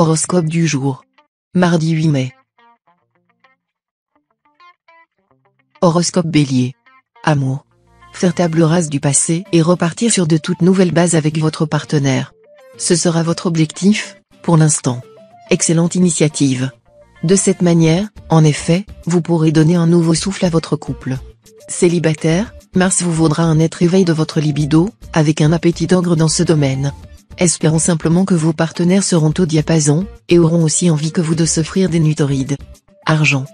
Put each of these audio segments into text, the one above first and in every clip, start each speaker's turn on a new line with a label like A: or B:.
A: Horoscope du jour. Mardi 8 mai. Horoscope Bélier. Amour. Faire table rase du passé et repartir sur de toutes nouvelles bases avec votre partenaire. Ce sera votre objectif, pour l'instant. Excellente initiative. De cette manière, en effet, vous pourrez donner un nouveau souffle à votre couple. Célibataire, Mars vous vaudra un net réveil de votre libido, avec un appétit d'ogre dans ce domaine. Espérons simplement que vos partenaires seront au diapason, et auront aussi envie que vous de s'offrir des nuits torrides. Argent.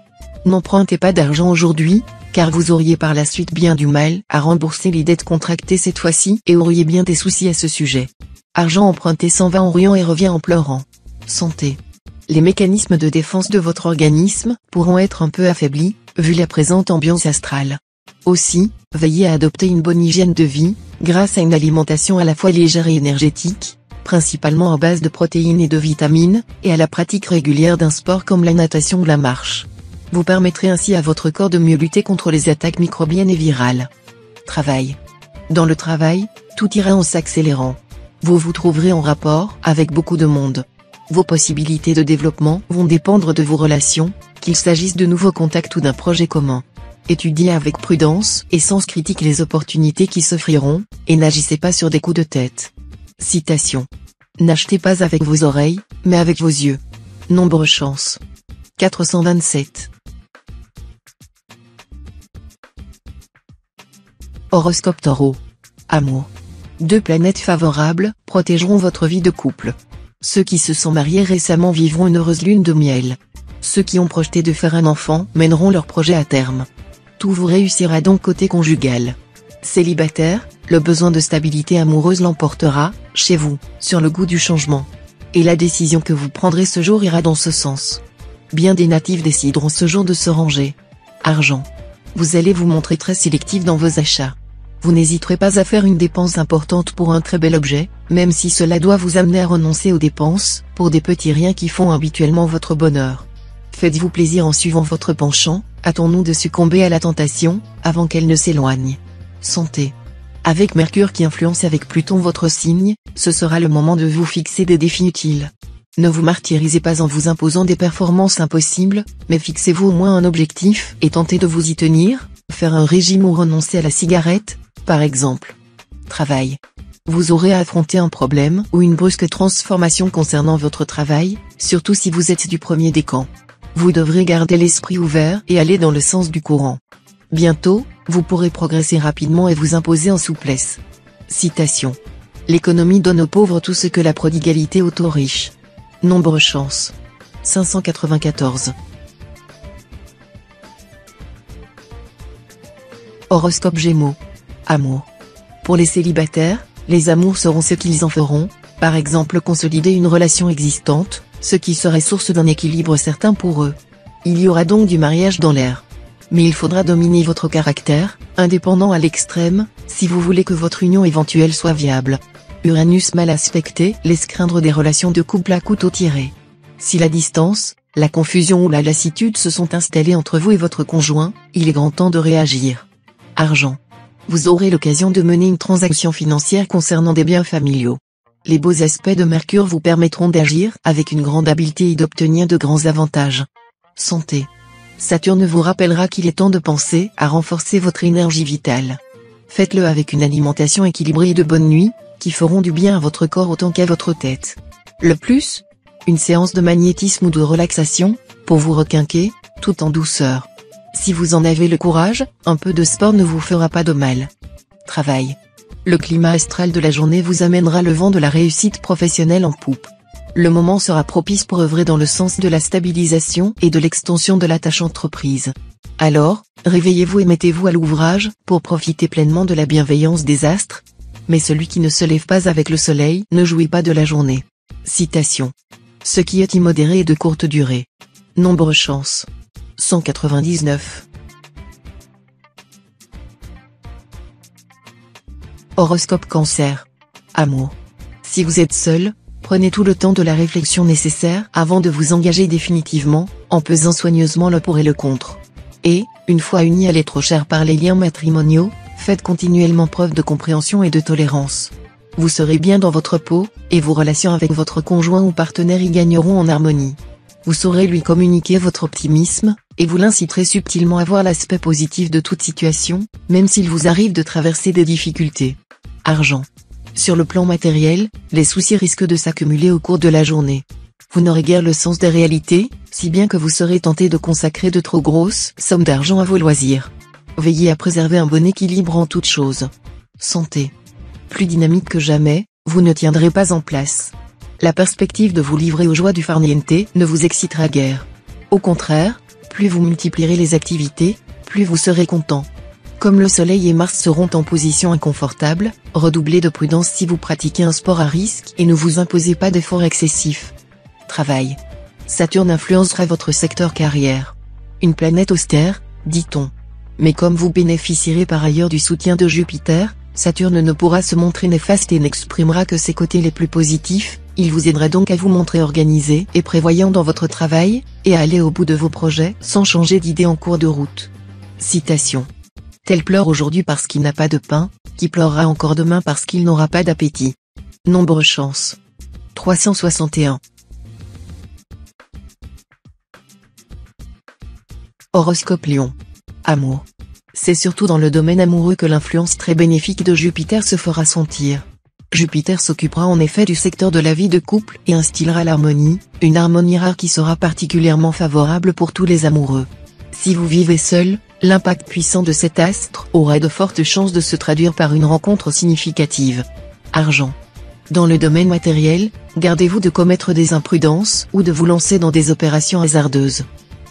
A: N'empruntez pas d'argent aujourd'hui, car vous auriez par la suite bien du mal à rembourser les dettes contractées cette fois-ci et auriez bien des soucis à ce sujet. Argent emprunté s'en va en riant et revient en pleurant. Santé. Les mécanismes de défense de votre organisme pourront être un peu affaiblis, vu la présente ambiance astrale. Aussi, veillez à adopter une bonne hygiène de vie, grâce à une alimentation à la fois légère et énergétique, principalement à base de protéines et de vitamines, et à la pratique régulière d'un sport comme la natation ou la marche. Vous permettrez ainsi à votre corps de mieux lutter contre les attaques microbiennes et virales. Travail. Dans le travail, tout ira en s'accélérant. Vous vous trouverez en rapport avec beaucoup de monde. Vos possibilités de développement vont dépendre de vos relations, qu'il s'agisse de nouveaux contacts ou d'un projet commun. Étudiez avec prudence et sens critique les opportunités qui s'offriront, et n'agissez pas sur des coups de tête. Citation. N'achetez pas avec vos oreilles, mais avec vos yeux. Nombre chance. 427. Horoscope Taureau. Amour. Deux planètes favorables protégeront votre vie de couple. Ceux qui se sont mariés récemment vivront une heureuse lune de miel. Ceux qui ont projeté de faire un enfant mèneront leur projet à terme. Tout vous réussira donc côté conjugal. Célibataire, le besoin de stabilité amoureuse l'emportera, chez vous, sur le goût du changement. Et la décision que vous prendrez ce jour ira dans ce sens. Bien des natifs décideront ce jour de se ranger. Argent. Vous allez vous montrer très sélectif dans vos achats. Vous n'hésiterez pas à faire une dépense importante pour un très bel objet, même si cela doit vous amener à renoncer aux dépenses, pour des petits riens qui font habituellement votre bonheur. Faites-vous plaisir en suivant votre penchant, hâtons-nous de succomber à la tentation, avant qu'elle ne s'éloigne. Santé. Avec Mercure qui influence avec Pluton votre signe, ce sera le moment de vous fixer des défis utiles. Ne vous martyrisez pas en vous imposant des performances impossibles, mais fixez-vous au moins un objectif et tentez de vous y tenir, faire un régime ou renoncer à la cigarette, par exemple. Travail. Vous aurez à affronter un problème ou une brusque transformation concernant votre travail, surtout si vous êtes du premier décan. Vous devrez garder l'esprit ouvert et aller dans le sens du courant. Bientôt, vous pourrez progresser rapidement et vous imposer en souplesse. Citation. L'économie donne aux pauvres tout ce que la prodigalité ôte aux riches. Nombre chance. 594. Horoscope Gémeaux. Amour. Pour les célibataires, les amours seront ce qu'ils en feront, par exemple consolider une relation existante, ce qui serait source d'un équilibre certain pour eux. Il y aura donc du mariage dans l'air. Mais il faudra dominer votre caractère, indépendant à l'extrême, si vous voulez que votre union éventuelle soit viable. Uranus mal aspecté laisse craindre des relations de couple à couteau tiré. Si la distance, la confusion ou la lassitude se sont installées entre vous et votre conjoint, il est grand temps de réagir. Argent. Vous aurez l'occasion de mener une transaction financière concernant des biens familiaux. Les beaux aspects de Mercure vous permettront d'agir avec une grande habileté et d'obtenir de grands avantages. Santé. Saturne vous rappellera qu'il est temps de penser à renforcer votre énergie vitale. Faites-le avec une alimentation équilibrée et de bonnes nuits, qui feront du bien à votre corps autant qu'à votre tête. Le plus, une séance de magnétisme ou de relaxation, pour vous requinquer, tout en douceur. Si vous en avez le courage, un peu de sport ne vous fera pas de mal. Travail. Le climat astral de la journée vous amènera le vent de la réussite professionnelle en poupe. Le moment sera propice pour œuvrer dans le sens de la stabilisation et de l'extension de la tâche entreprise. Alors, réveillez-vous et mettez-vous à l'ouvrage, pour profiter pleinement de la bienveillance des astres. Mais celui qui ne se lève pas avec le soleil ne jouit pas de la journée. Citation. Ce qui est immodéré est de courte durée. Nombre chance. 199. Horoscope Cancer. Amour. Si vous êtes seul, prenez tout le temps de la réflexion nécessaire avant de vous engager définitivement, en pesant soigneusement le pour et le contre. Et, une fois unis à l'être cher par les liens matrimoniaux, faites continuellement preuve de compréhension et de tolérance. Vous serez bien dans votre peau, et vos relations avec votre conjoint ou partenaire y gagneront en harmonie. Vous saurez lui communiquer votre optimisme, et vous l'inciterez subtilement à voir l'aspect positif de toute situation, même s'il vous arrive de traverser des difficultés. Argent. Sur le plan matériel, les soucis risquent de s'accumuler au cours de la journée. Vous n'aurez guère le sens des réalités, si bien que vous serez tenté de consacrer de trop grosses sommes d'argent à vos loisirs. Veillez à préserver un bon équilibre en toutes choses. Santé. Plus dynamique que jamais, vous ne tiendrez pas en place. La perspective de vous livrer aux joies du farniente ne vous excitera guère. Au contraire, plus vous multiplierez les activités, plus vous serez content. Comme le Soleil et Mars seront en position inconfortable, redoublez de prudence si vous pratiquez un sport à risque et ne vous imposez pas d'efforts excessifs. Travail. Saturne influencera votre secteur carrière. Une planète austère, dit-on. Mais comme vous bénéficierez par ailleurs du soutien de Jupiter, Saturne ne pourra se montrer néfaste et n'exprimera que ses côtés les plus positifs. Il vous aidera donc à vous montrer organisé et prévoyant dans votre travail, et à aller au bout de vos projets sans changer d'idée en cours de route. Citation. Tel pleure aujourd'hui parce qu'il n'a pas de pain, qui pleurera encore demain parce qu'il n'aura pas d'appétit. Nombre chance. 361. Horoscope Lion. Amour. C'est surtout dans le domaine amoureux que l'influence très bénéfique de Jupiter se fera sentir. Jupiter s'occupera en effet du secteur de la vie de couple et instillera l'harmonie, une harmonie rare qui sera particulièrement favorable pour tous les amoureux. Si vous vivez seul, l'impact puissant de cet astre aura de fortes chances de se traduire par une rencontre significative. Argent. Dans le domaine matériel, gardez-vous de commettre des imprudences ou de vous lancer dans des opérations hasardeuses.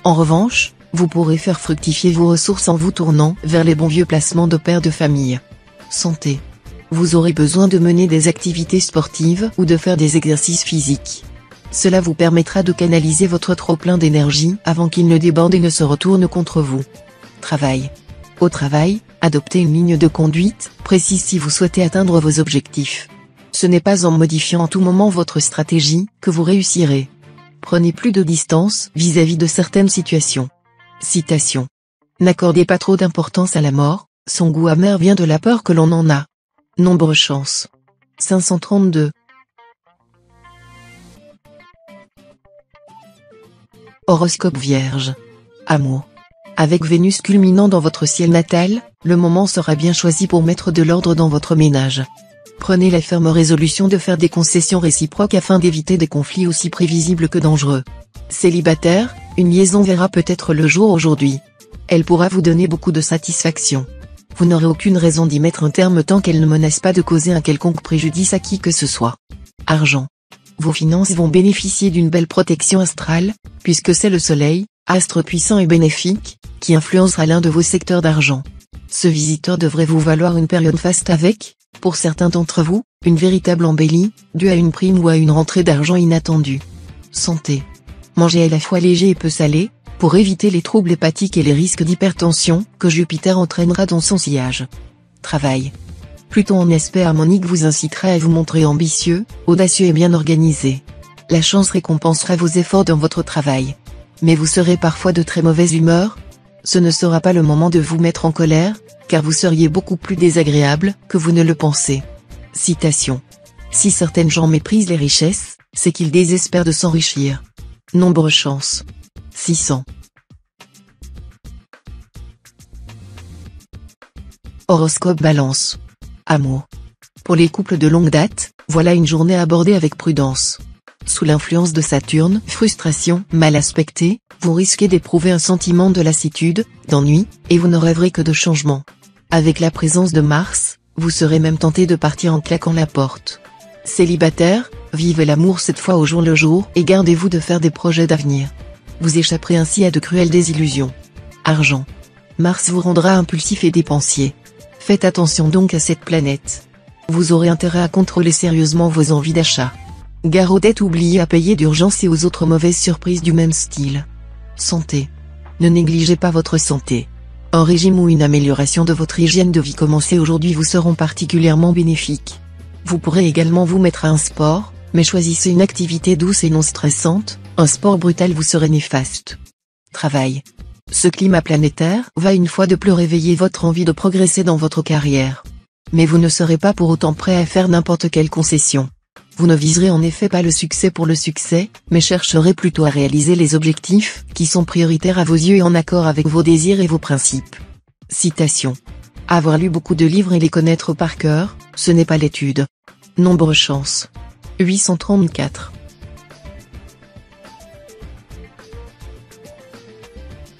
A: En revanche, vous pourrez faire fructifier vos ressources en vous tournant vers les bons vieux placements de père de famille. Santé. Vous aurez besoin de mener des activités sportives ou de faire des exercices physiques. Cela vous permettra de canaliser votre trop-plein d'énergie avant qu'il ne déborde et ne se retourne contre vous. Travail. Au travail, adoptez une ligne de conduite précise si vous souhaitez atteindre vos objectifs. Ce n'est pas en modifiant en tout moment votre stratégie que vous réussirez. Prenez plus de distance vis-à-vis de certaines situations. Citation. N'accordez pas trop d'importance à la mort, son goût amer vient de la peur que l'on en a. Nombre chance. 532. Horoscope Vierge. Amour. Avec Vénus culminant dans votre ciel natal, le moment sera bien choisi pour mettre de l'ordre dans votre ménage. Prenez la ferme résolution de faire des concessions réciproques afin d'éviter des conflits aussi prévisibles que dangereux. Célibataire, une liaison verra peut-être le jour aujourd'hui. Elle pourra vous donner beaucoup de satisfaction. Vous n'aurez aucune raison d'y mettre un terme tant qu'elle ne menace pas de causer un quelconque préjudice à qui que ce soit. Argent. Vos finances vont bénéficier d'une belle protection astrale, puisque c'est le Soleil, astre puissant et bénéfique, qui influencera l'un de vos secteurs d'argent. Ce visiteur devrait vous valoir une période faste avec, pour certains d'entre vous, une véritable embellie, due à une prime ou à une rentrée d'argent inattendue. Santé. Mangez à la fois léger et peu salé, pour éviter les troubles hépatiques et les risques d'hypertension que Jupiter entraînera dans son sillage. Travail. Pluton en aspect harmonique vous incitera à vous montrer ambitieux, audacieux et bien organisé. La chance récompensera vos efforts dans votre travail. Mais vous serez parfois de très mauvaise humeur. Ce ne sera pas le moment de vous mettre en colère, car vous seriez beaucoup plus désagréable que vous ne le pensez. Citation. Si certaines gens méprisent les richesses, c'est qu'ils désespèrent de s'enrichir. Nombre chance. 600. Horoscope Balance. Amour. Pour les couples de longue date, voilà une journée abordée avec prudence. Sous l'influence de Saturne, frustration, mal aspectée, vous risquez d'éprouver un sentiment de lassitude, d'ennui, et vous ne rêverez que de changement. Avec la présence de Mars, vous serez même tenté de partir en claquant la porte. Célibataire, vivez l'amour cette fois au jour le jour et gardez-vous de faire des projets d'avenir. Vous échapperez ainsi à de cruelles désillusions. Argent. Mars vous rendra impulsif et dépensier. Faites attention donc à cette planète. Vous aurez intérêt à contrôler sérieusement vos envies d'achat. Gare aux dettes oubliées à payer d'urgence et aux autres mauvaises surprises du même style. Santé. Ne négligez pas votre santé. Un régime ou une amélioration de votre hygiène de vie commencée aujourd'hui vous seront particulièrement bénéfiques. Vous pourrez également vous mettre à un sport, mais choisissez une activité douce et non stressante, un sport brutal vous serait néfaste. Travail. Ce climat planétaire va une fois de plus réveiller votre envie de progresser dans votre carrière. Mais vous ne serez pas pour autant prêt à faire n'importe quelle concession. Vous ne viserez en effet pas le succès pour le succès, mais chercherez plutôt à réaliser les objectifs qui sont prioritaires à vos yeux et en accord avec vos désirs et vos principes. Citation. Avoir lu beaucoup de livres et les connaître par cœur, ce n'est pas l'étude. Nombre chance. 834.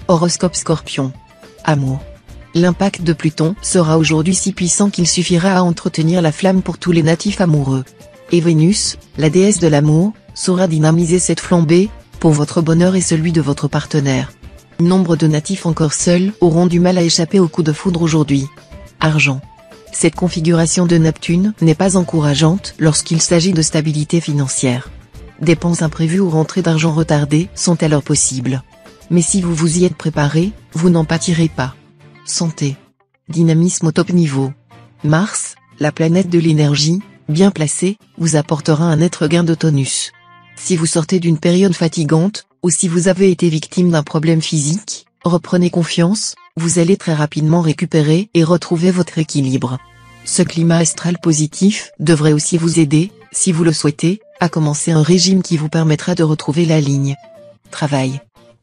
A: Horoscope Scorpion. Amour. L'impact de Pluton sera aujourd'hui si puissant qu'il suffira à entretenir la flamme pour tous les natifs amoureux. Et Vénus, la déesse de l'amour, saura dynamiser cette flambée, pour votre bonheur et celui de votre partenaire. Nombre de natifs encore seuls auront du mal à échapper au coup de foudre aujourd'hui. Argent. Cette configuration de Neptune n'est pas encourageante lorsqu'il s'agit de stabilité financière. Dépenses imprévues ou rentrées d'argent retardées sont alors possibles. Mais si vous vous y êtes préparé, vous n'en pâtirez pas. Santé. Dynamisme au top niveau. Mars, la planète de l'énergie, bien placée, vous apportera un net regain de tonus. Si vous sortez d'une période fatigante, ou si vous avez été victime d'un problème physique, reprenez confiance, vous allez très rapidement récupérer et retrouver votre équilibre. Ce climat astral positif devrait aussi vous aider, si vous le souhaitez, à commencer un régime qui vous permettra de retrouver la ligne. Travail.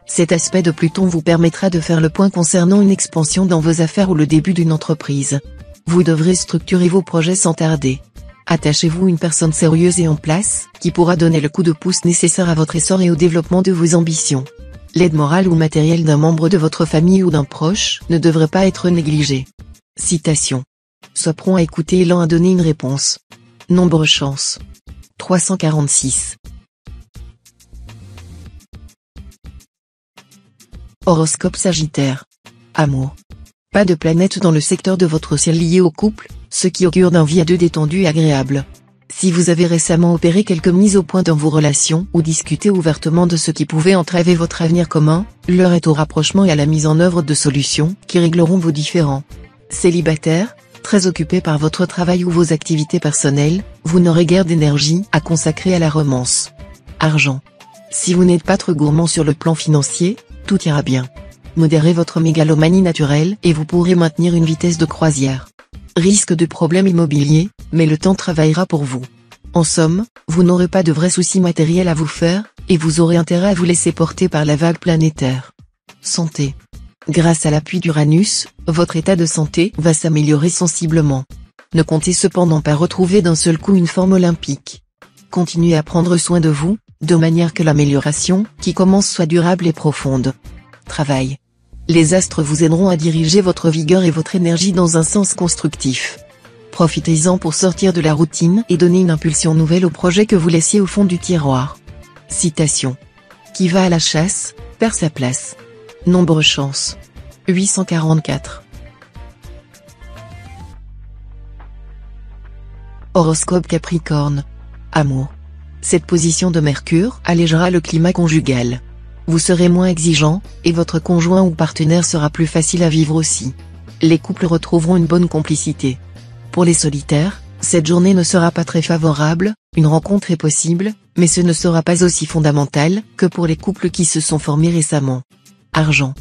A: Cet aspect de Pluton vous permettra de faire le point concernant une expansion dans vos affaires ou le début d'une entreprise. Vous devrez structurer vos projets sans tarder. Attachez-vous une personne sérieuse et en place, qui pourra donner le coup de pouce nécessaire à votre essor et au développement de vos ambitions. L'aide morale ou matérielle d'un membre de votre famille ou d'un proche ne devrait pas être négligée. Citation. Sois prompt à écouter et lent à donner une réponse. Nombre chance. 346. Horoscope Sagittaire. Amour. Pas de planète dans le secteur de votre ciel lié au couple, ce qui augure d'un vie à deux détendu et agréable. Si vous avez récemment opéré quelques mises au point dans vos relations ou discuté ouvertement de ce qui pouvait entraver votre avenir commun, l'heure est au rapprochement et à la mise en œuvre de solutions qui régleront vos différends. Célibataire, très occupé par votre travail ou vos activités personnelles, vous n'aurez guère d'énergie à consacrer à la romance. Argent. Si vous n'êtes pas trop gourmand sur le plan financier, tout ira bien. Modérez votre mégalomanie naturelle et vous pourrez maintenir une vitesse de croisière. Risque de problèmes immobiliers, mais le temps travaillera pour vous. En somme, vous n'aurez pas de vrais soucis matériels à vous faire, et vous aurez intérêt à vous laisser porter par la vague planétaire. Santé. Grâce à l'appui d'Uranus, votre état de santé va s'améliorer sensiblement. Ne comptez cependant pas retrouver d'un seul coup une forme olympique. Continuez à prendre soin de vous, de manière que l'amélioration qui commence soit durable et profonde. Travail. Les astres vous aideront à diriger votre vigueur et votre énergie dans un sens constructif. Profitez-en pour sortir de la routine et donner une impulsion nouvelle au projet que vous laissiez au fond du tiroir. Citation. Qui va à la chasse, perd sa place. Nombre chance. 844. Horoscope Capricorne. Amour. Cette position de Mercure allégera le climat conjugal. Vous serez moins exigeant, et votre conjoint ou partenaire sera plus facile à vivre aussi. Les couples retrouveront une bonne complicité. Pour les solitaires, cette journée ne sera pas très favorable, une rencontre est possible, mais ce ne sera pas aussi fondamental que pour les couples qui se sont formés récemment. Argent.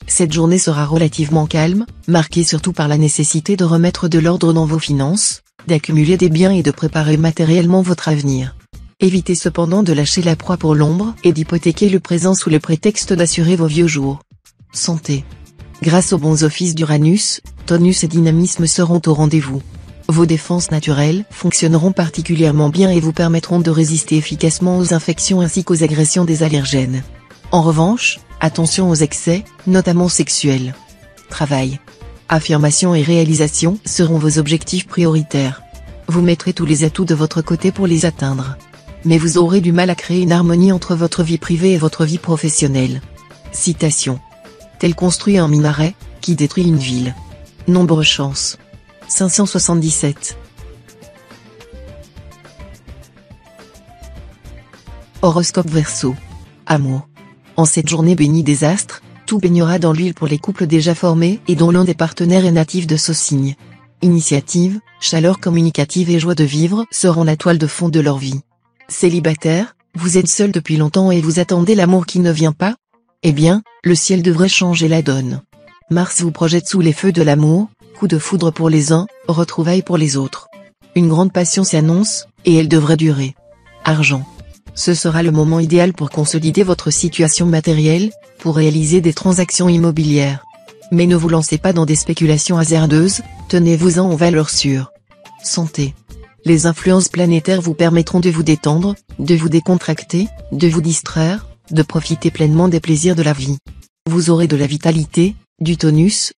A: Cette journée sera relativement calme, marquée surtout par la nécessité de remettre de l'ordre dans vos finances, d'accumuler des biens et de préparer matériellement votre avenir. Évitez cependant de lâcher la proie pour l'ombre et d'hypothéquer le présent sous le prétexte d'assurer vos vieux jours. Santé. Grâce aux bons offices d'Uranus, tonus et dynamisme seront au rendez-vous. Vos défenses naturelles fonctionneront particulièrement bien et vous permettront de résister efficacement aux infections ainsi qu'aux agressions des allergènes. En revanche, attention aux excès, notamment sexuels. Travail. Affirmation et réalisation seront vos objectifs prioritaires. Vous mettrez tous les atouts de votre côté pour les atteindre. Mais vous aurez du mal à créer une harmonie entre votre vie privée et votre vie professionnelle. Citation. Tel construit un minaret, qui détruit une ville. Nombre chance. 577. Horoscope Verseau. Amour. En cette journée bénie des astres, tout baignera dans l'huile pour les couples déjà formés et dont l'un des partenaires est natif de ce signe. Initiative, chaleur communicative et joie de vivre seront la toile de fond de leur vie. Célibataire, vous êtes seul depuis longtemps et vous attendez l'amour qui ne vient pas? Eh bien, le ciel devrait changer la donne. Mars vous projette sous les feux de l'amour, Coup de foudre pour les uns, retrouvailles pour les autres. Une grande passion s'annonce, et elle devrait durer. Argent. Ce sera le moment idéal pour consolider votre situation matérielle, pour réaliser des transactions immobilières. Mais ne vous lancez pas dans des spéculations hasardeuses, tenez-vous-en en valeur sûre. Santé. Les influences planétaires vous permettront de vous détendre, de vous décontracter, de vous distraire, de profiter pleinement des plaisirs de la vie. Vous aurez de la vitalité, du tonus.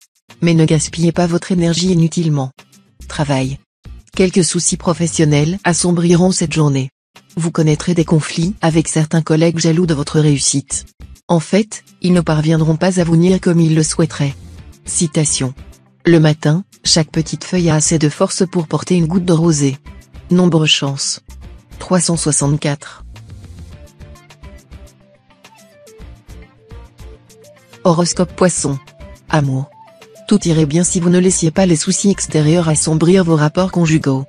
A: Mais ne gaspillez pas votre énergie inutilement. Travail. Quelques soucis professionnels assombriront cette journée. Vous connaîtrez des conflits avec certains collègues jaloux de votre réussite. En fait, ils ne parviendront pas à vous nuire comme ils le souhaiteraient. Citation. Le matin, chaque petite feuille a assez de force pour porter une goutte de rosée. Nombre chance. 364. Horoscope Poisson. Amour. Tout irait bien si vous ne laissiez pas les soucis extérieurs assombrir vos rapports conjugaux.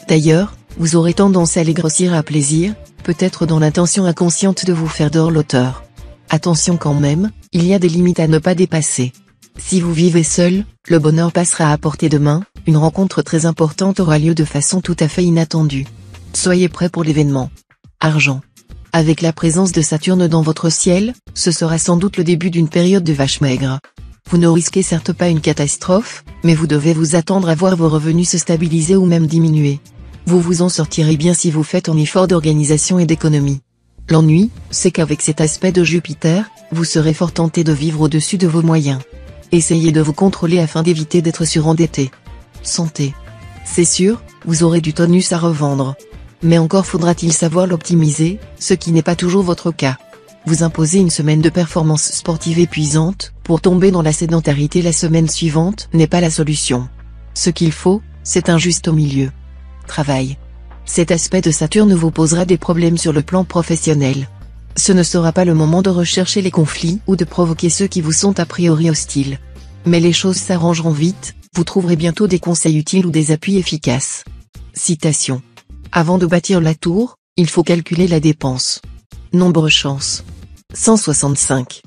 A: D'ailleurs, vous aurez tendance à les grossir à plaisir, peut-être dans l'intention inconsciente de vous faire dorloteur. Attention quand même, il y a des limites à ne pas dépasser. Si vous vivez seul, le bonheur passera à portée de main, une rencontre très importante aura lieu de façon tout à fait inattendue. Soyez prêts pour l'événement. Argent. Avec la présence de Saturne dans votre ciel, ce sera sans doute le début d'une période de vache maigre. Vous ne risquez certes pas une catastrophe, mais vous devez vous attendre à voir vos revenus se stabiliser ou même diminuer. Vous vous en sortirez bien si vous faites un effort d'organisation et d'économie. L'ennui, c'est qu'avec cet aspect de Jupiter, vous serez fort tenté de vivre au-dessus de vos moyens. Essayez de vous contrôler afin d'éviter d'être surendetté. Santé. C'est sûr, vous aurez du tonus à revendre. Mais encore faudra-t-il savoir l'optimiser, ce qui n'est pas toujours votre cas. Vous imposer une semaine de performance sportive épuisante, pour tomber dans la sédentarité la semaine suivante, n'est pas la solution. Ce qu'il faut, c'est un juste milieu. Travail. Cet aspect de Saturne vous posera des problèmes sur le plan professionnel. Ce ne sera pas le moment de rechercher les conflits ou de provoquer ceux qui vous sont a priori hostiles. Mais les choses s'arrangeront vite, vous trouverez bientôt des conseils utiles ou des appuis efficaces. Citation. Avant de bâtir la tour, il faut calculer la dépense. Nombre chance. 165.